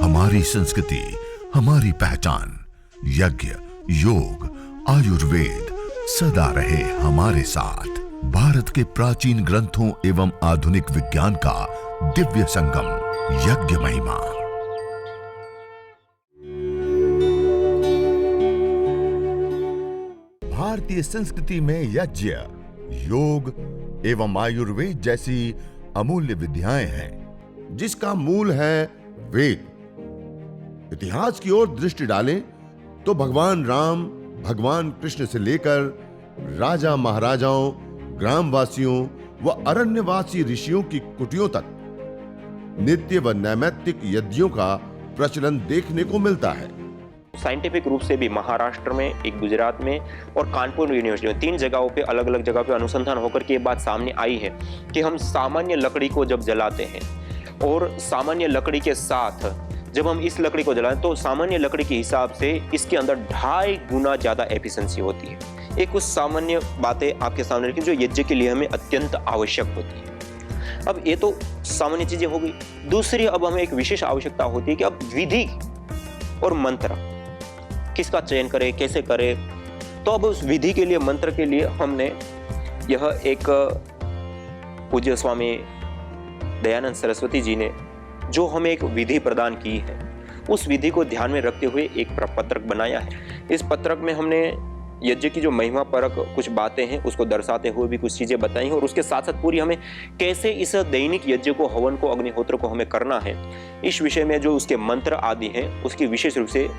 हमारी संस्कृति, हमारी पहचान। यज्ञ, योग, आयुर्वेद सदा रहे हमारे साथ। भारत के प्राचीन ग्रंथों एवं आधुनिक विज्ञान का दिव्य संगम, यज्ञ महिमा। भारतीय संस्कृति में यज्ञ, योग एवं आयुर्वेद जैसी अमूल्य विद्याएं हैं, जिसका मूल है वेद। इतिहास की ओर दृष्टि डालें तो भगवान राम, भगवान कृष्ण से लेकर राजा महाराजाओं, ग्रामवासियों व अरण्यवासी ऋषियों की कुटियों तक नित्य व नैमित्तिक यज्ञों का प्रचलन देखने को मिलता है। साइंटिफिक रूप से भी महाराष्ट्र में, एक गुजरात में और कानपुर यूनिवर्सिटी में 3 जगहों पे अलग अलग जगह पे अनुसंधान होकर के ये बात सामने आई है कि हम सामान्य लकड़ी को जब जलाते हैं और सामान्य लकड़ी के साथ जब हम इस लकड़ी को जलाएं तो सामान्य लकड़ी के हिसाब से इसके अंदर 2.5 गुना ज्यादा एफिशिएंसी होती है। एक कुछ सामान्य बातें आपके सामने रखी जो यज्ञ के लिए हमें अत्यंत आवश्यक होती है। अब ये तो सामान्य चीजें हो गई। दूसरी, अब हमें एक विशेष आवश्यकता होती है कि अब विधि और मंत्र किसका चयन करें, कैसे करें। तो अब उस विधि के लिए, मंत्र के लिए हमने यह एक पूज्य स्वामी दयानंद सरस्वती जी ने जो हमें एक विधि प्रदान की है, उस विधि को ध्यान में रखते हुए एक पत्रक बनाया है। इस पत्रक में हमने यज्ञ की जो महिमा परक कुछ बातें हैं उसको दर्शाते हुए भी कुछ चीजें बताई हैं, और उसके साथ साथ पूरी हमें कैसे इस दैनिक यज्ञ को, हवन को, अग्निहोत्र को हमें करना है, इस विषय में जो उसके मंत्र आदि हैं उसकी विशेष रूप से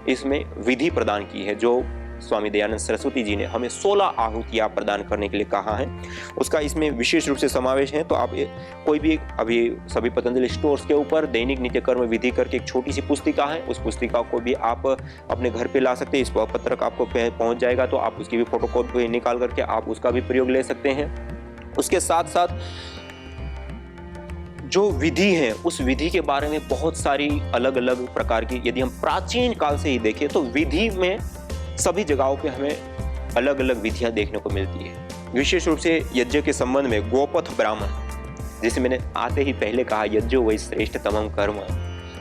इसमें विधि प्रदान की है। जो स्वामी दयानंद सरस्वती जी ने हमें 16 आहुतियां प्रदान करने के लिए कहा है, उसका इसमें विशेष रूप से समावेश है। तो आप कोई भी, अभी सभी पतंजलि स्टोर्स के ऊपर दैनिक नित्य कर्म विधि करके एक छोटी सी पुस्तिका है, उस पुस्तिका को भी आप अपने घर पे ला सकते हैं। इस पत्रक आपको पहुंच जाएगा तो आप उसकी भी फोटोकॉपी निकाल करके आप उसका भी प्रयोग ले सकते हैं। उसके साथ साथ जो विधि है, उस विधि के बारे में बहुत सारी अलग अलग प्रकार की, यदि हम प्राचीन काल से ही देखें तो विधि में सभी जगहों पे हमें अलग अलग विधियां देखने को मिलती है। विशेष रूप से यज्ञ के संबंध में गोपथ ब्राह्मण, जिसे मैंने आते ही पहले कहा यज्ञो वै श्रेष्ठ तमम कर्म,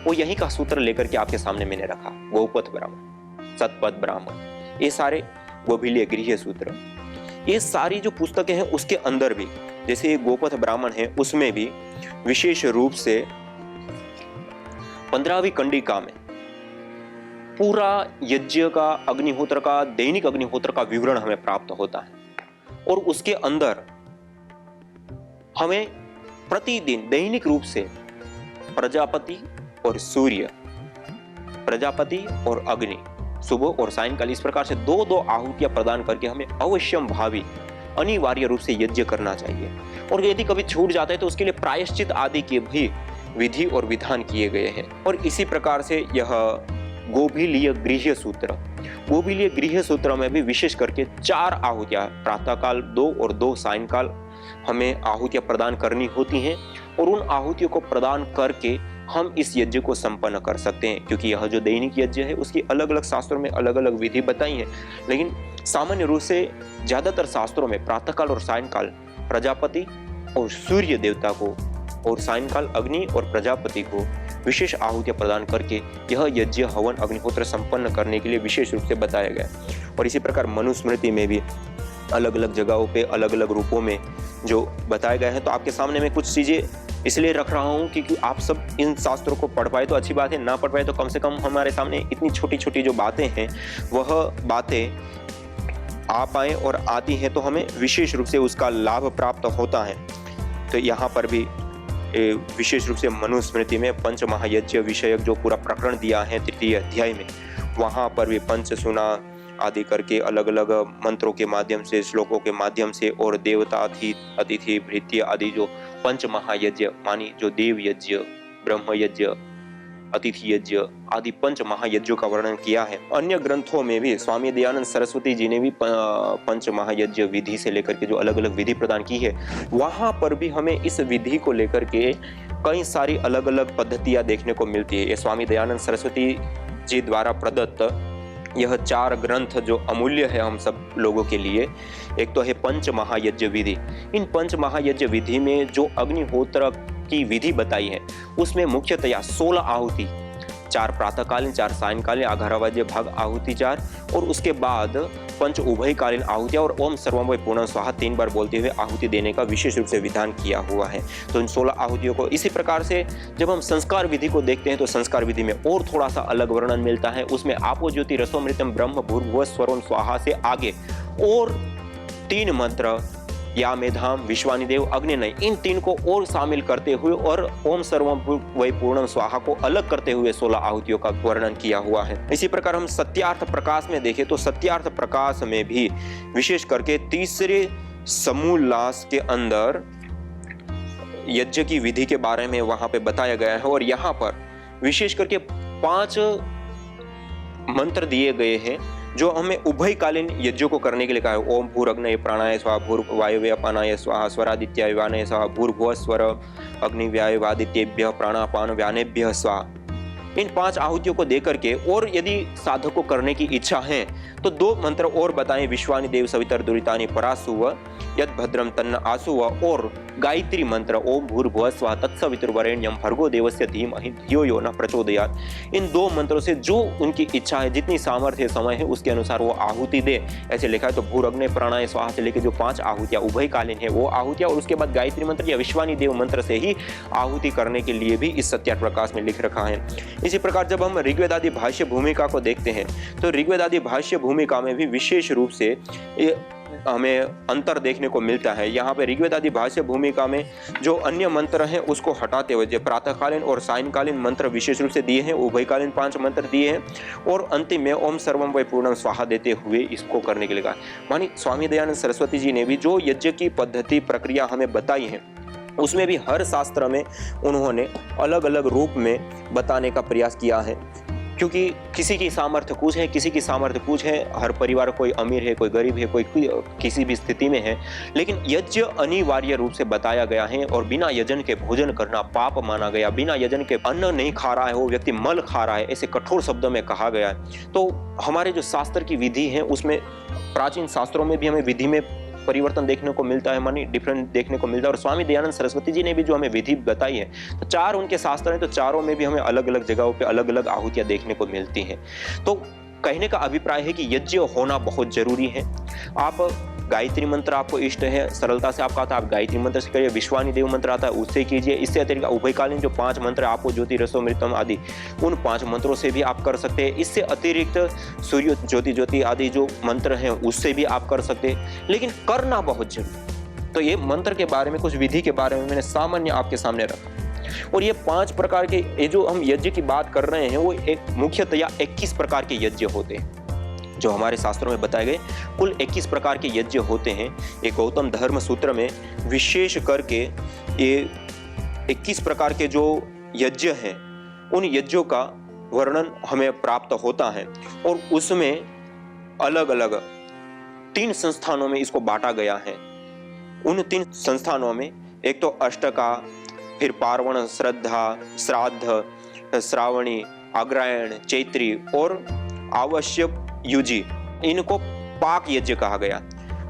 वो यही का सूत्र लेकर के आपके सामने मैंने रखा। गोपथ ब्राह्मण, सतपथ ब्राह्मण, ये सारे गोभिलीय गृह्य सूत्र, ये सारी जो पुस्तकें हैं उसके अंदर भी, जैसे ये गोपथ ब्राह्मण है, उसमें भी विशेष रूप से 15वीं कंडिका में पूरा यज्ञ का, अग्निहोत्र का, दैनिक अग्निहोत्र का विवरण हमें प्राप्त होता है। और उसके अंदर हमें प्रतिदिन दैनिक रूप से प्रजापति और सूर्य, प्रजापति और अग्नि, सुबह और सायंकाल, इस प्रकार से 2-2 आहुतियां प्रदान करके हमें अवश्यम भावी अनिवार्य रूप से यज्ञ करना चाहिए। और यदि कभी छूट जाता है तो उसके लिए प्रायश्चित आदि के भी विधि और विधान किए गए हैं। और इसी प्रकार से यह गोभिलीय गृह्य सूत्र, गोभिलीय गृह्य सूत्र में भी विशेष करके 4 आहुतियां, प्रातःकाल 2 और 2 सायंकाल हमें आहुतियां प्रदान करनी होती हैं। और उन आहुतियों को प्रदान करके हम इस यज्ञ को संपन्न कर सकते हैं, क्योंकि यह जो दैनिक यज्ञ है उसकी अलग अलग शास्त्रों में अलग अलग विधि बताई है। लेकिन सामान्य रूप से ज्यादातर शास्त्रों में प्रातःकाल और सायंकाल प्रजापति और सूर्य देवता को, और सायंकाल अग्नि और प्रजापति को विशेष आहुतियां प्रदान करके यह यज्ञ, हवन, अग्निहोत्र संपन्न करने के लिए विशेष रूप से बताया गया। और इसी प्रकार मनुस्मृति में भी अलग अलग जगहों पे अलग अलग रूपों में जो बताया गया है। तो आपके सामने मैं कुछ चीजें इसलिए रख रहा हूँ क्योंकि आप सब इन शास्त्रों को पढ़ पाए तो अच्छी बात है, ना पढ़ पाए तो कम से कम हमारे सामने इतनी छोटी छोटी जो बातें हैं वह बातें आ पाए और आती हैं तो हमें विशेष रूप से उसका लाभ प्राप्त होता है। तो यहाँ पर भी विशेष रूप से मनुस्मृति में पंच महायज्ञ विषयक जो पूरा प्रकरण दिया है 3य अध्याय में, वहाँ पर भी पंच सुना आदि करके अलग अलग मंत्रों के माध्यम से, श्लोकों के माध्यम से, और देवता, अतिथि, भृत्य आदि जो पंच महायज्ञ मानी, जो देव यज्ञ, ब्रह्म यज्ञ, अतिथि यज्ञ आदि पंच महायज्ञों का वर्णन किया है। अन्य ग्रंथों में भी स्वामी दयानंद सरस्वती जी ने भी पंच महायज्ञ विधि से लेकर के जो अलग अलग विधि प्रदान की है, वहां पर भी हमें इस विधि को लेकर के कई सारी अलग अलग पद्धतियां देखने को मिलती है। ये स्वामी दयानंद सरस्वती जी द्वारा प्रदत्त यह 4 ग्रंथ जो अमूल्य है हम सब लोगों के लिए, एक तो है पंच महायज्ञ विधि। इन पंच महायज्ञ विधि में जो अग्निहोत्र की विधि बताई है उसमें मुख्यतया 16 आहुति, 4 प्रातःकालीन, 4 सायंकालीन, आघारावाज्य भाग आहुति 4, और उसके बाद पंच उभयकालीन आहुतियां और ओम सर्वम वै पूर्णम स्वाहा 3 बार बोलते हुए आहुति देने का विशेष रूप से विधान किया हुआ है। तो इन 16 आहुतियों को इसी प्रकार से जब हम संस्कार विधि को देखते हैं तो संस्कार विधि में और थोड़ा सा अलग वर्णन मिलता है। उसमें आपो ज्योति रसोमृतम ब्रह्म भूर्भुवः स्वरों स्वाहा से आगे और 3 मंत्र या मेधाम, विश्वानिदेव, अग्निनय, इन 3 को और शामिल करते हुए और ओम सर्वम वै पूर्णम स्वाहा को अलग करते हुए 16 आहुतियों का वर्णन किया हुआ है। इसी प्रकार हम सत्यार्थ प्रकाश में देखें तो सत्यार्थ प्रकाश में भी विशेष करके तीसरे समूल्लास के अंदर यज्ञ की विधि के बारे में वहां पे बताया गया है और यहाँ पर विशेष करके 5 मंत्र दिए गए हैं जो हमें उभयकालीन यज्ञों को करने के लिए कहा है। ओम भूरग्नये प्राणाय स्वाहा, भूर्वायवे अपानाय स्वाहा, स्वरादित्याय व्यानय स्वाहा, भूर्भुवः स्वर अग्निव्यायवादित्येभ्यः प्राणापान व्यानेभ्यः स्वाहा। इन 5 आहुतियों को देकर के और यदि साधक को करने की इच्छा है तो 2 मंत्र और बताएं, विश्वानि देव सवितर दुरितानि परासुव यद भद्रम तन्न आसुव, और गायत्री मंत्र ओम भूर्भुवः स्वः तत्सवितुर्वरेण्यं भर्गो देवस्य धीमहि धियो यो न प्रचोदयात्। इन 2 मंत्रों से जो उनकी इच्छा है, जितनी सामर्थ्य समय है उसके अनुसार वो आहुति दे, ऐसे लिखा है। तो भूरग्ने प्राणाय स्वाहा से लेकर जो 5 आहुतियां उभयकालीन है वो आहुतियां, और उसके बाद गायत्री मंत्र या विश्वानि देव मंत्र से ही आहुति करने के लिए भी इस सत्यार्थ प्रकाश में लिख रखा है। इसी प्रकार जब हम ऋग्वेद आदि भाष्य भूमिका को देखते हैं तो ऋग्वेद आदि भाष्य भूमिका में भी विशेष रूप से हमें अंतर देखने को मिलता है। यहाँ पे ऋग्वेद आदि भाष्य भूमिका में जो अन्य मंत्र हैं उसको हटाते हुए जो प्रातःकालीन और सायंकालीन मंत्र विशेष रूप से दिए हैं, उभयकालीन 5 मंत्र दिए हैं, और अंतिम में ओम सर्वम वै पूर्णम स्वाहा देते हुए इसको करने के लिए कहा। मानी स्वामी दयानंद सरस्वती जी ने भी जो यज्ञ की पद्धति प्रक्रिया हमें बताई है उसमें भी हर शास्त्र में उन्होंने अलग अलग रूप में बताने का प्रयास किया है, क्योंकि किसी की सामर्थ्य कुछ है, किसी की सामर्थ्य कुछ है, हर परिवार कोई अमीर है, कोई गरीब है, कोई किसी भी स्थिति में है, लेकिन यज्ञ अनिवार्य रूप से बताया गया है और बिना यजन के भोजन करना पाप माना गया। बिना यजन के अन्न नहीं खा रहा है वो व्यक्ति मल खा रहा है, ऐसे कठोर शब्दों में कहा गया है। तो हमारे जो शास्त्र की विधि है उसमें प्राचीन शास्त्रों में भी हमें विधि में परिवर्तन देखने को मिलता है, मानी डिफरेंट देखने को मिलता है। और स्वामी दयानंद सरस्वती जी ने भी जो हमें विधि बताई है, तो 4 उनके शास्त्र हैं, तो चारों में भी हमें अलग अलग जगहों पे अलग अलग आहुतियां देखने को मिलती हैं। तो कहने का अभिप्राय है कि यज्ञ होना बहुत जरूरी है। आप गायत्री मंत्र आपको इष्ट है, सरलता से आपका आता है, आप गायत्री मंत्र से करिए, विश्वानि देव मंत्र आता है उससे कीजिए। इससे अतिरिक्त उभयकालीन जो 5 मंत्र आपको ज्योति रसोमृतम आदि उन 5 मंत्रों से भी आप कर सकते हैं। इससे अतिरिक्त सूर्य ज्योति ज्योति आदि जो मंत्र हैं उससे भी आप कर सकते हैं, लेकिन करना बहुत जरूरी। तो ये मंत्र के बारे में, कुछ विधि के बारे में मैंने सामान्य आपके सामने रखा। और ये 5 प्रकार के ये जो हम यज्ञ की बात कर रहे हैं वो एक मुख्यतया 21 प्रकार के यज्ञ होते हैं जो हमारे शास्त्रों में बताए गए। कुल 21 प्रकार के यज्ञ होते हैं। एक गौतम धर्म सूत्र में विशेष करके ये 21 प्रकार के जो यज्ञ हैं उन यज्ञों का वर्णन हमें प्राप्त होता है, और उसमें अलग अलग 3 संस्थानों में इसको बांटा गया है। उन 3 संस्थानों में एक तो अष्टका, फिर पार्वण, श्रद्धा, श्राद्ध, श्रावणी, अग्रायण, चैत्री और आवश्यक युजी, इनको पाक यज्ञ कहा गया।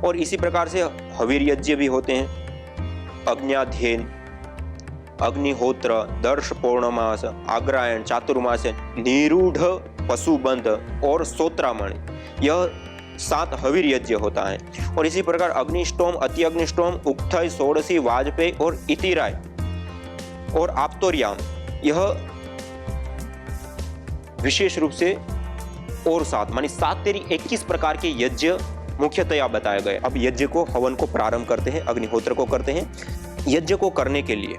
और इसी प्रकार से हवीर यज्ञ भी होते हैं, अग्न्याध्ययन, अग्निहोत्र, दर्श पौर्णमास, अग्रायण, चातुर्मास, निरूढ़ पशुबंध और सोत्रामणि, यह 7 हवीर यज्ञ होता है। और इसी प्रकार अग्निष्टोम, अति अग्निष्टोम, उक्थय, षोडशी, वाजपेयी और इतिराय और आप्तोर्याम, यह विशेष रूप से और 7 मानी 7 तेरी 21 प्रकार के यज्ञ मुख्यतया बताए गए। अब यज्ञ को, हवन को प्रारंभ करते हैं, अग्निहोत्र को करते हैं। यज्ञ को करने के लिए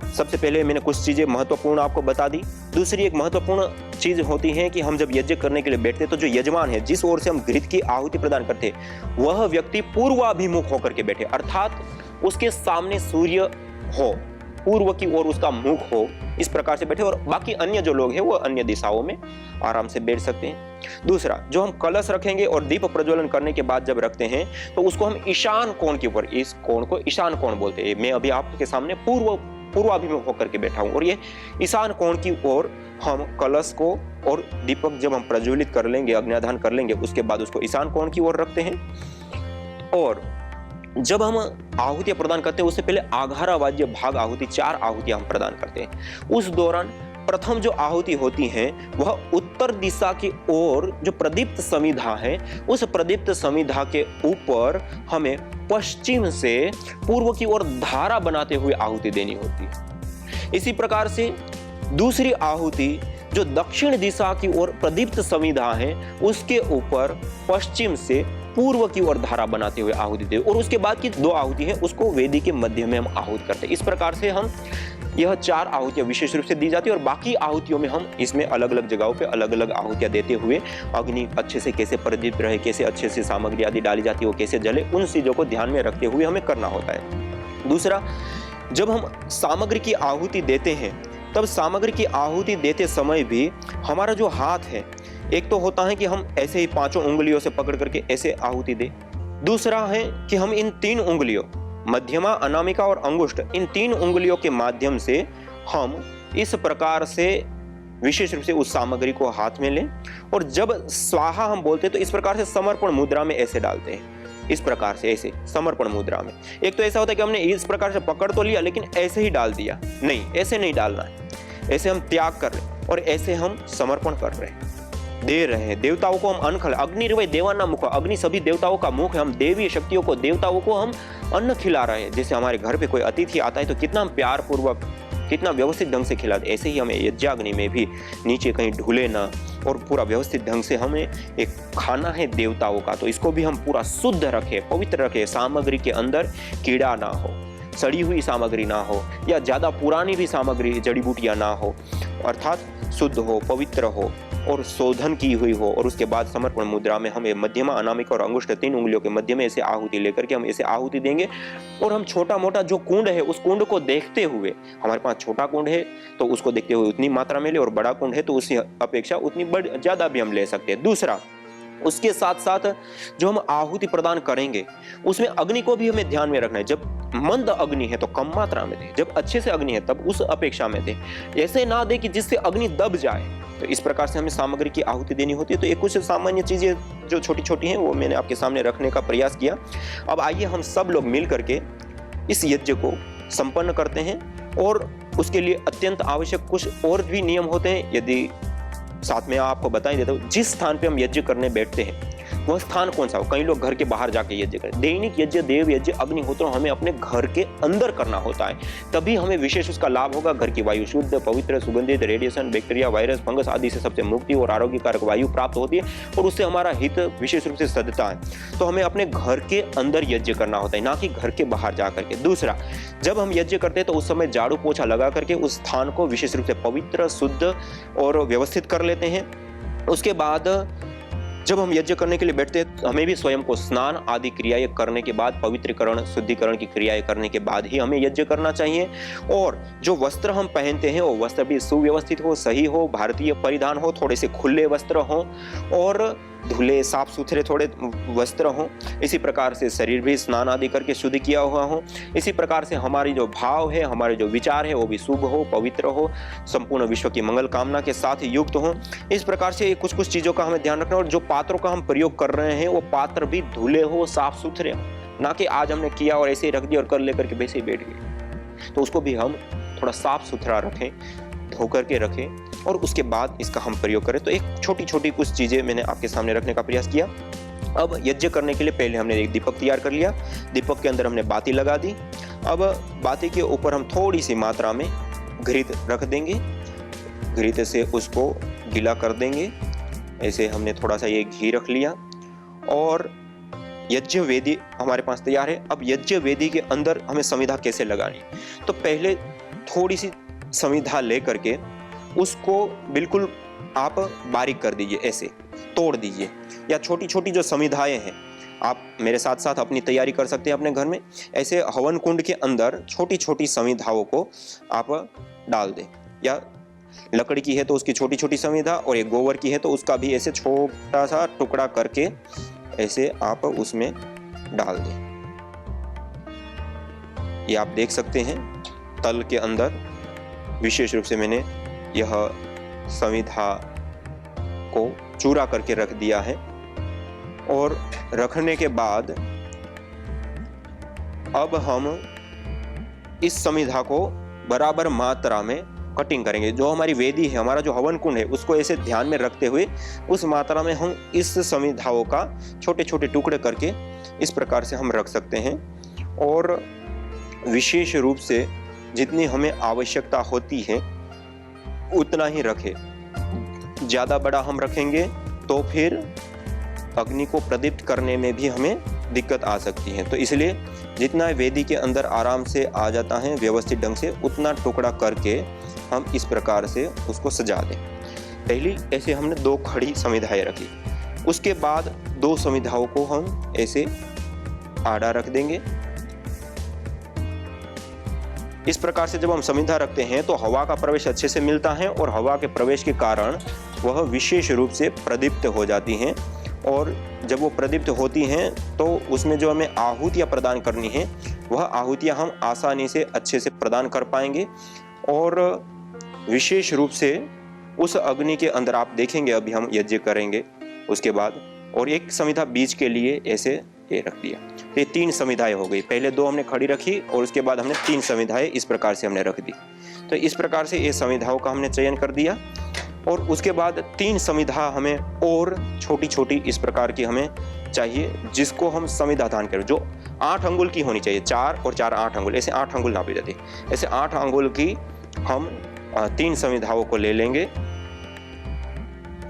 सबसे पहले मैंने कुछ चीजें महत्वपूर्ण आपको बता दी। दूसरी एक महत्वपूर्ण चीज होती है कि हम जब यज्ञ करने के लिए बैठते तो जो यजमान है, जिस ओर से हम घृत की आहुति प्रदान करते वह व्यक्ति पूर्वाभिमुख होकर के बैठे, अर्थात उसके सामने सूर्य हो, पूर्व की ओर उसका मुख हो, इस प्रकार से बैठे। और बाकी अन्य जो लोग हैं वो अन्य दिशाओं में आराम से बैठ सकते हैं। दूसरा, जो हम कलश रखेंगे और दीप प्रज्वलन करने के बाद जब रखते हैं तो उसको हम ईशान कोण के ऊपर, इस कोण को ईशान कोण बोलते हैं। मैं अभी आपके सामने पूर्वाभिमुख होकर के बैठा हूं और ये ईशान कोण की ओर हम कलश को और दीपक जब हम प्रज्वलित कर लेंगे, अग्न्याधान कर लेंगे, उसके बाद उसको ईशान कोण की ओर रखते हैं। और जब हम आहुतियां प्रदान करते हैं उससे पहले आघारावाज्य भाग आहुति, 4 आहुतियां हम प्रदान करते हैं। उस दौरान प्रथम जो आहुति होती है वह उत्तर दिशा की ओर जो प्रदीप्त समिधा है, उस प्रदीप्त समिधा के ऊपर हमें पश्चिम से पूर्व की ओर धारा बनाते हुए आहुति देनी होती है। इसी प्रकार से दूसरी आहुति जो दक्षिण दिशा की ओर प्रदीप्त समिधा है, उसके ऊपर पश्चिम से पूर्व की ओर धारा बनाते हुए आहुति दे, और उसके बाद की 2 आहुति है उसको वेदी के मध्य में हम आहुति करते हैं। इस प्रकार से हम यह 4 आहुतियां विशेष रूप से दी जाती है, और बाकी आहुतियों में हम इसमें अलग अलग जगहों पे अलग अलग आहुतियां देते हुए अग्नि अच्छे से कैसे प्रदीप्त रहे, कैसे अच्छे से सामग्री आदि डाली जाती है, वो कैसे जले, उन चीजों को ध्यान में रखते हुए हमें करना होता है। दूसरा, जब हम सामग्री की आहुति देते हैं तब सामग्री की आहुति देते समय भी हमारा जो हाथ है, एक तो होता है कि हम ऐसे ही 5 उंगलियों से पकड़ करके ऐसे आहुति दे, दूसरा है कि हम इन 3 उंगलियों मध्यमा, अनामिका और अंगुष्ठ, इन 3 उंगलियों के माध्यम से हम इस प्रकार से विशेष रूप से उस सामग्री को हाथ में लें, और जब स्वाहा हम बोलते हैं तो इस प्रकार से समर्पण मुद्रा में ऐसे डालते हैं, इस प्रकार से ऐसे समर्पण मुद्रा में। एक तो ऐसा होता है कि हमने इस प्रकार से पकड़ तो लिया लेकिन ऐसे ही डाल दिया, नहीं, ऐसे नहीं डालना है, ऐसे हम त्याग कर रहे हैं और ऐसे हम समर्पण कर रहे हैं, दे रहे हैं। देवताओं को हम अन्न खिला, अग्निर्वय देवाना मुख, अग्नि सभी देवताओं का मुख है, हम देवी शक्तियों को, देवताओं को हम अन्न खिला रहे हैं। जैसे हमारे घर पे कोई अतिथि आता है तो कितना हम प्यार पूर्वक, कितना व्यवस्थित ढंग से खिलाते, ऐसे ही हमें यज्ञाग्नि में भी नीचे कहीं ढूले ना, और पूरा व्यवस्थित ढंग से हमें एक खाना है देवताओं का, तो इसको भी हम पूरा शुद्ध रखें, पवित्र रखें, सामग्री के अंदर कीड़ा ना हो, सड़ी हुई सामग्री ना हो, या ज्यादा पुरानी भी सामग्री, जड़ी बूटियां ना हो, अर्थात शुद्ध हो, पवित्र हो और शोधन की हुई हो। और उसके बाद समर्पण मुद्रा में हमें मध्यमा, अनामिका और अंगुष्ठ 3 उंगलियों के मध्य में ऐसे आहुति लेकर के हम ऐसे आहुति देंगे, और हम छोटा मोटा जो कुंड है उस कुंड को देखते हुए, हमारे पास छोटा कुंड है तो उसको देखते हुए उतनी मात्रा में ले, और बड़ा कुंड है तो उसकी अपेक्षा उतनी ज्यादा भी हम ले सकते हैं। दूसरा, उसके साथ साथ जो हम आहुति प्रदान करेंगे उसमें अग्नि को भी हमें ध्यान में रखना है। जब मंद अग्नि है तो कम मात्रा में दे, जब अच्छे से अग्नि है तब उस अपेक्षा में दे, ऐसे ना दे कि जिससे अग्नि दब जाए। तो इस प्रकार से हमें सामग्री की आहुति देनी होती है। तो ये कुछ सामान्य चीजें जो छोटी छोटी हैं वो मैंने आपके सामने रखने का प्रयास किया। अब आइए हम सब लोग मिल करके इस यज्ञ को संपन्न करते हैं, और उसके लिए अत्यंत आवश्यक कुछ और भी नियम होते हैं। यदि साथ में आपको बता ही देता हूँ, जिस स्थान पे हम यज्ञ करने बैठते हैं वह स्थान कौन सा हो। कई लोग घर के बाहर जाके यज्ञ करें। दैनिक यज्ञ, देव यज्ञ, अग्निहोत्र हमें अपने घर के अंदर करना होता है, तभी हमें विशेष उसका लाभ होगा। घर की वायु शुद्ध, पवित्र, सुगंधित, रेडिएशन, बैक्टीरिया, वायरस, फंगस आदि से सबसे मुक्ति और आरोग्यकारक वायु प्राप्त होती है, और उससे हमारा हित विशेष रूप से सदता है। तो हमें अपने घर के अंदर यज्ञ करना होता है, ना कि घर के बाहर जा करके। दूसरा, जब हम यज्ञ करते हैं तो उस समय झाड़ू पोछा लगा करके उस स्थान को विशेष रूप से पवित्र, शुद्ध और व्यवस्थित कर लेते हैं। उसके बाद जब हम यज्ञ करने के लिए बैठते हैं हमें भी स्वयं को स्नान आदि क्रियाएं करने के बाद, पवित्रीकरण, शुद्धिकरण की क्रियाएं करने के बाद ही हमें यज्ञ करना चाहिए। और जो वस्त्र हम पहनते हैं वो वस्त्र भी सुव्यवस्थित हो, सही हो, भारतीय परिधान हो, थोड़े से खुले वस्त्र हो और धुले साफ सुथरे थोड़े वस्त्र हों। इसी प्रकार से शरीर भी स्नान आदि करके शुद्ध किया हुआ हो। इसी प्रकार से हमारी जो भाव है, हमारे जो विचार है वो भी शुभ हो, पवित्र हो, संपूर्ण विश्व की मंगल कामना के साथ युक्त हो। इस प्रकार से कुछ कुछ चीजों का हमें ध्यान रखना। और जो पात्रों का हम प्रयोग कर रहे हैं वो पात्र भी धुले हो, साफ सुथरे हो, ना कि आज हमने किया और ऐसे ही रख दिया और कर लेकर के वैसे ही बैठ गए। तो उसको भी हम थोड़ा साफ सुथरा रखें, धो करके रखें, और उसके बाद इसका हम प्रयोग करें। तो एक छोटी छोटी कुछ चीजें मैंने आपके सामने रखने का प्रयास किया। अब यज्ञ करने के लिए पहले हमने एक दीपक तैयार कर लिया। दीपक के अंदर हमने बाती लगा दी। अब बाती के ऊपर हम थोड़ी सी मात्रा में घृत रख देंगे। घृत से उसको गीला कर देंगे। ऐसे हमने थोड़ा सा ये घी रख लिया, और यज्ञ वेदी हमारे पास तैयार है। अब यज्ञ वेदी के अंदर हमें संविधा कैसे लगानी, तो पहले थोड़ी सी संविधा ले करके उसको बिल्कुल आप बारीक कर दीजिए, ऐसे तोड़ दीजिए। या छोटी छोटी जो संविधाएं हैं आप मेरे साथ साथ अपनी तैयारी कर सकते हैं अपने घर में। ऐसे हवन कुंड के अंदर छोटी छोटी संविधाओं को आप डाल दें, या लकड़ी की है तो उसकी छोटी छोटी संविधा, और एक गोबर की है तो उसका भी ऐसे छोटा सा टुकड़ा करके ऐसे आप उसमें डाल दें। ये आप देख सकते हैं तल के अंदर विशेष रूप से मैंने यह संविधा को चूरा करके रख दिया है। और रखने के बाद अब हम इस संविधा को बराबर मात्रा में कटिंग करेंगे। जो हमारी वेदी है, हमारा जो हवन कुंड है, उसको ऐसे ध्यान में रखते हुए उस मात्रा में हम इस समिधाओं का छोटे छोटे टुकड़े करके इस प्रकार से हम रख सकते हैं। और विशेष रूप से जितनी हमें आवश्यकता होती है उतना ही रखें। ज़्यादा बड़ा हम रखेंगे तो फिर अग्नि को प्रदीप्त करने में भी हमें दिक्कत आ सकती है। तो इसलिए जितना वेदी के अंदर आराम से आ जाता है व्यवस्थित ढंग से, उतना टुकड़ा करके हम इस प्रकार से उसको सजा दें। पहली ऐसे हमने 2 खड़ी समिधाएं रखी, उसके बाद 2 समिधाओं को हम ऐसे आड़ा रख देंगे। इस प्रकार से जब हम समिधा रखते हैं तो हवा का प्रवेश अच्छे से मिलता है और हवा के प्रवेश के कारण वह विशेष रूप से प्रदीप्त हो जाती हैं। और जब वो प्रदीप्त होती हैं तो उसमें जो हमें आहुतियाँ प्रदान करनी है वह आहुतियाँ हम आसानी से अच्छे से प्रदान कर पाएंगे। और विशेष रूप से उस अग्नि के अंदर आप देखेंगे, अभी हम यज्ञ करेंगे उसके बाद, और एक समिधा बीज के लिए ऐसे ये रख दिया। ये 3 समिधाएं हो गई। पहले 2 हमने खड़ी रखी और उसके बाद हमने 3 समिधाएं इस प्रकार से हमने रख दी। तो इस प्रकार से ये समिधाओं का हमने चयन कर दिया। और उसके बाद 3 समिधा हमें और छोटी छोटी इस प्रकार की हमें चाहिए, जिसको हम समिधा दान करें, जो 8 अंगुल की होनी चाहिए। 4 और 4 8 अंगुल, ऐसे 8 अंगुल नापी जाती है। ऐसे 8 अंगुल की हम 3 समिधाओं को ले लेंगे,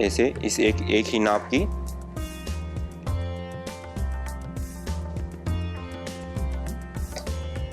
ऐसे इस एक ही नाप की।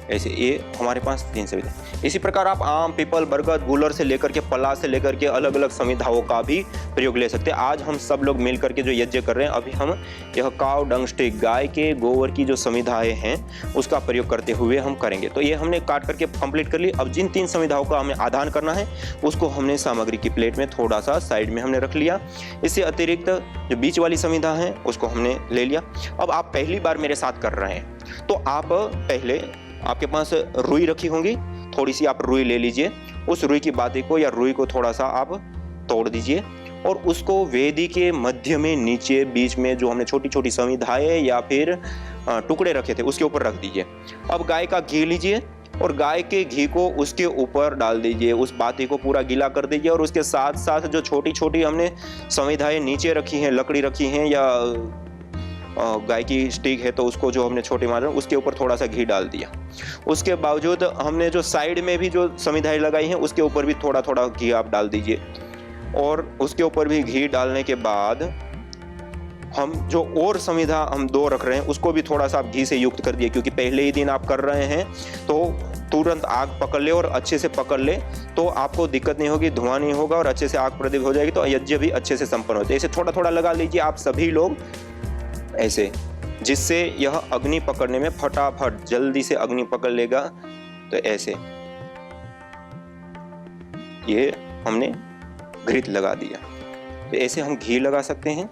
ऐसे ये हमारे पास 3 समिधा। इसी प्रकार आप आम, पीपल, बरगद, गूलर से लेकर के पलाश से लेकर के अलग अलग समिधाओं का भी प्रयोग ले सकते हैं। आज हम सब लोग मिल करके जो यज्ञ कर रहे हैं, अभी हम यह काव डंग स्टिक, गाय के गोबर की जो समिधाएं हैं उसका प्रयोग करते हुए हम करेंगे। तो ये हमने काट करके कंप्लीट कर ली। अब जिन 3 समिधाओं का हमें आदान करना है उसको हमने सामग्री की प्लेट में थोड़ा सा साइड में हमने रख लिया। इससे अतिरिक्त जो बीच वाली समिधा है उसको हमने ले लिया। अब आप पहली बार मेरे साथ कर रहे हैं तो आप पहले, आपके पास रुई रखी होंगी, थोड़ी सी आप रुई ले लीजिए। उस रुई की बाती को या रुई को थोड़ा सा आप तोड़ दीजिए और उसको वेदी के मध्य में, नीचे बीच में जो हमने छोटी छोटी समिधाएं या फिर टुकड़े रखे थे उसके ऊपर रख दीजिए। अब गाय का घी लीजिए और गाय के घी को उसके ऊपर डाल दीजिए, उस बाती को पूरा गीला कर दीजिए। और उसके साथ साथ जो छोटी छोटी हमने समिधाएं नीचे रखी हैं, लकड़ी रखी हैं या गाय की स्टिक है तो उसको जो हमने छोटी मार उसके ऊपर थोड़ा सा घी डाल दिया। उसके बावजूद हमने जो साइड में भी जो समिधाएं लगाई हैं उसके ऊपर भी थोड़ा थोड़ा घी आप डाल दीजिए। और उसके ऊपर भी घी डालने के बाद हम जो और समिधा हम 2 रख रहे हैं उसको भी थोड़ा सा आप घी से युक्त कर दिए, क्योंकि पहले ही दिन आप कर रहे हैं तो तुरंत आग पकड़ ले और अच्छे से पकड़ ले तो आपको दिक्कत नहीं होगी, धुआं नहीं होगा और अच्छे से आग प्रदीप हो जाएगी, तो यज्ञ भी अच्छे से संपन्न होते हैं। इसे थोड़ा थोड़ा लगा लीजिए आप सभी लोग ऐसे, जिससे यह अग्नि पकड़ने में फटाफट जल्दी से अग्नि पकड़ लेगा। तो ऐसे ये हमने घृत लगा दिया। तो ऐसे हम घी लगा सकते हैं।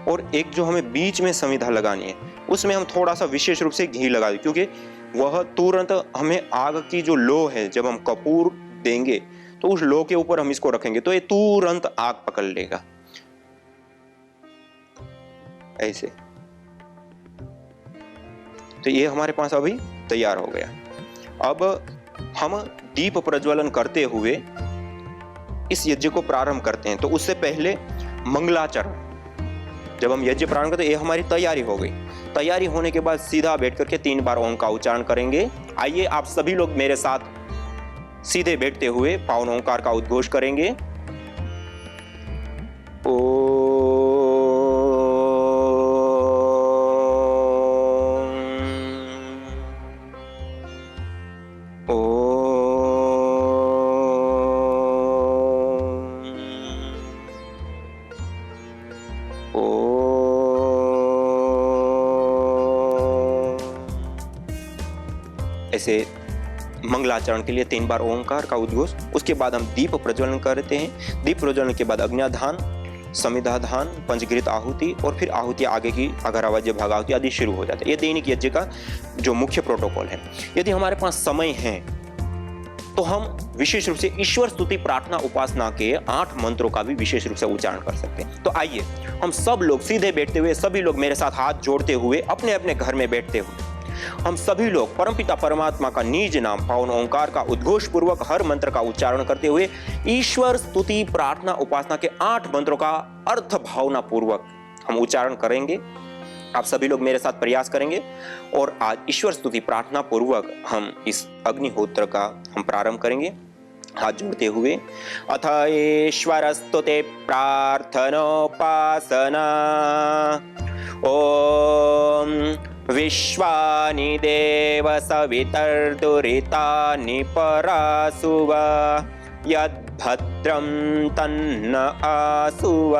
और एक जो हमें बीच में समिधा लगानी है उसमें हम थोड़ा सा विशेष रूप से घी लगा दें, क्योंकि वह तुरंत हमें आग की जो लो है, जब हम कपूर देंगे तो उस लो के ऊपर हम इसको रखेंगे तो ये तुरंत आग पकड़ लेगा ऐसे। तो ये हमारे पास अभी तैयार हो गया। अब हम दीप प्रज्वलन करते हुए इस यज्ञ को प्रारंभ करते हैं। तो उससे पहले मंगलाचरण, जब हम यज्ञ प्रारंभ करते हैं, ये हमारी तैयारी हो गई। तैयारी होने के बाद सीधा बैठ करके 3 बार ओम का उच्चारण करेंगे। आइए आप सभी लोग मेरे साथ सीधे बैठते हुए पावन ओंकार का उद्घोष करेंगे। ऐसे मंगलाचरण के लिए 3 बार ओंकार का उद्घोष। उसके बाद हम दीप प्रज्वलन करते हैं। दीप प्रज्वलन के बाद अग्न्याधान, समिधाधान, पंचघृत आहुति और फिर आहुति आगे की अघरावाज्य भागाहुति आदि शुरू हो जाते हैं। ये दैनिक यज्ञ का जो मुख्य प्रोटोकॉल है। यदि हमारे पास समय है तो हम विशेष रूप से ईश्वर स्तुति, प्रार्थना, उपासना के 8 मंत्रों का भी विशेष रूप से उच्चारण कर सकते हैं। तो आइए हम सब लोग सीधे बैठते हुए, सभी लोग मेरे साथ हाथ जोड़ते हुए अपने अपने घर में बैठते हुए हम सभी लोग परमपिता परमात्मा का निज नाम पावन ओंकार का उद्घोष पूर्वक हर मंत्र का उच्चारण करते हुए ईश्वर स्तुति प्रार्थना उपासना के 8 मंत्रों का अर्थ भावना पूर्वक हम उच्चारण करेंगे। आप सभी लोग मेरे साथ प्रयास करेंगे और आज ईश्वर स्तुति प्रार्थना पूर्वक हम इस अग्निहोत्र का हम प्रारंभ करेंगे हाथ जोड़ते हुए। अथ ईश्वर स्तुति प्रार्थनोपासना। ओम विश्वानि देव सवितर्दुरितानि परासुव यद्भद्रं तन्न आसुव।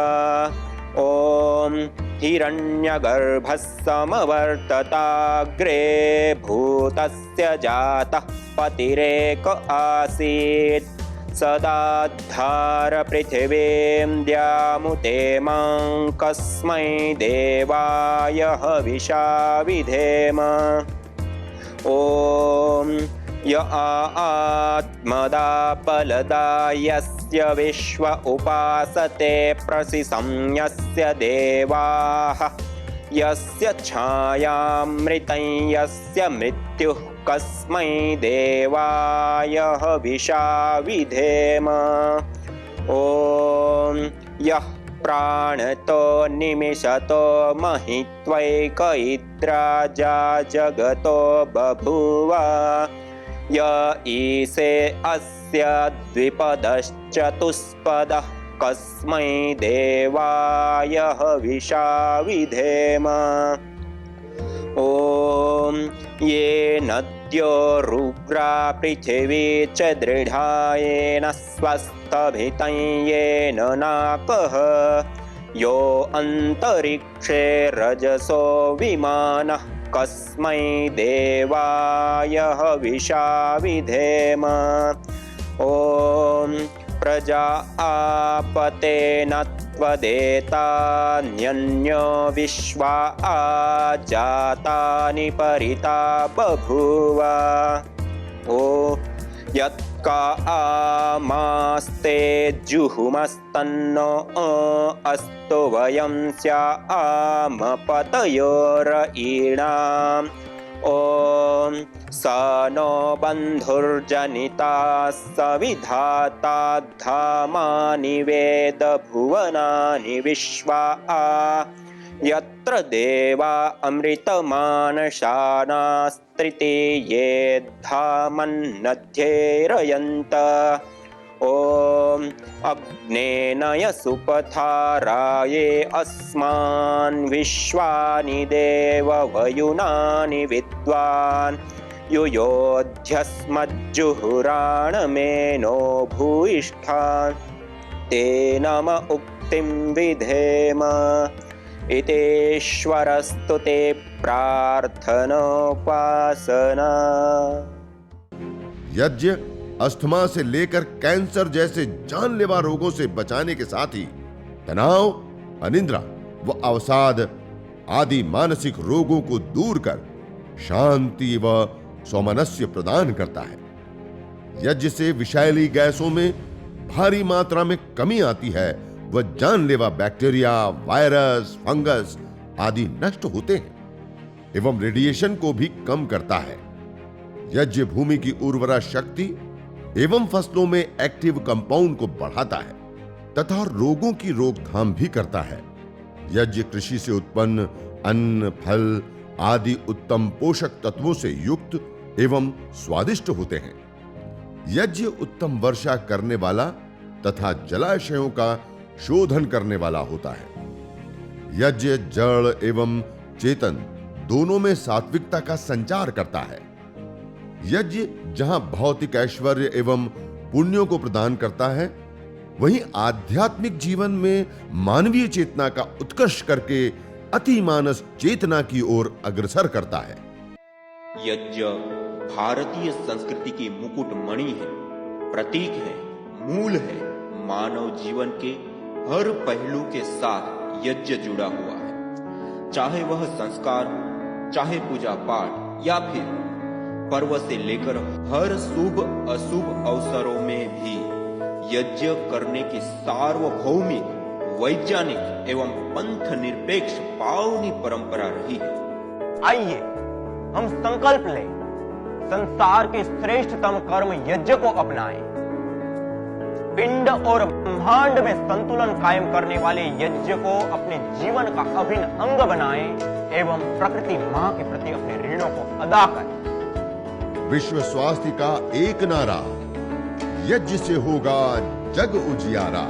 ओम हिरण्यगर्भः समवर्तताग्रे भूतस्य जातः पतिरेक आसीत् सदाद्धार पृथिवीं द्यामुतेमां कस्मै देवाय हविषा विधेम। ओम य आत्मदा बलदा यस्य विश्व उपासते प्रसिसं यस्य देवाः यस्य छायामृतं यस्य मृत्युः कस्मै देवाय हविषा विधेम। ओम यः प्राणतो निमिषतो महित्वैकैद्राजा जगतो बभूव य ईशे अस्य द्विपदश्चतुष्पदः कस्मै देवाय हविषा विधेम। ओम ये नद्यो रुग्रा पृथिवी च दृढायेन स्वस्तभितं येन नाकः यो अन्तरिक्षे रजसो विमानः कस्मै देवाय हविषा विधेम। ओम प्रजा आपतेन त्वदेतान्यन्यो विश्वा आजातानि परिता बभूव। ओ यत्का आमास्ते जुहुमस्तन्नो अस्तु वयं स्याम पतयोरयीणाम्। ओम स नो बन्धुर्जनिता सविधाता धामानि वेद भुवनानि विश्वा यत्र देवा अमृतमानशानास्त्रितीये धामन्नध्येरयन्त। ओम अग्नेनय सुपथाराये अस्मान् विश्वानि देव वयुनानि विद्वान् युयोध्यस्मज्जुहुराणमेनो भूयिष्ठान् ते नम उक्तिं विधेम। इतेश्वरस्तुते प्रार्थनोपासना। यज्ञ अस्थमा से लेकर कैंसर जैसे जानलेवा रोगों से बचाने के साथ ही तनाव, अनिद्रा व अवसाद आदि मानसिक रोगों को दूर कर शांति व सौमनस्य प्रदान करता है। यज्ञ से विषैली गैसों में भारी मात्रा में कमी आती है व जानलेवा बैक्टीरिया, वायरस, फंगस आदि नष्ट होते हैं एवं रेडिएशन को भी कम करता है। यज्ञ भूमि की उर्वरा शक्ति एवं फसलों में एक्टिव कंपाउंड को बढ़ाता है तथा रोगों की रोकथाम भी करता है। यज्ञ कृषि से उत्पन्न अन्न, फल आदि उत्तम पोषक तत्वों से युक्त एवं स्वादिष्ट होते हैं। यज्ञ उत्तम वर्षा करने वाला तथा जलाशयों का शोधन करने वाला होता है। यज्ञ जड़ एवं चेतन दोनों में सात्विकता का संचार करता है। यज्ञ जहां भौतिक ऐश्वर्य एवं पुण्यों को प्रदान करता है, वहीं आध्यात्मिक जीवन में मानवीय चेतना का उत्कर्ष करके अतिमानस चेतना की ओर अग्रसर करता है। यज्ञ भारतीय संस्कृति की मुकुट मणि है, प्रतीक है, मूल है। मानव जीवन के हर पहलू के साथ यज्ञ जुड़ा हुआ है, चाहे वह संस्कार, चाहे पूजा पाठ या फिर पर्व से लेकर हर शुभ अशुभ अवसरों में भी यज्ञ करने की सार्वभौमिक, वैज्ञानिक एवं पंथ निरपेक्ष पावनी परंपरा रही है। आइए हम संकल्प लें, संसार के श्रेष्ठतम कर्म यज्ञ को अपनाएं, पिंड और ब्रह्मांड में संतुलन कायम करने वाले यज्ञ को अपने जीवन का अभिन्न अंग बनाएं एवं प्रकृति मां के प्रति अपने ऋणों को अदा करें। विश्व स्वास्थ्य का एक नारा, यज्ञ से होगा जग उजियारा।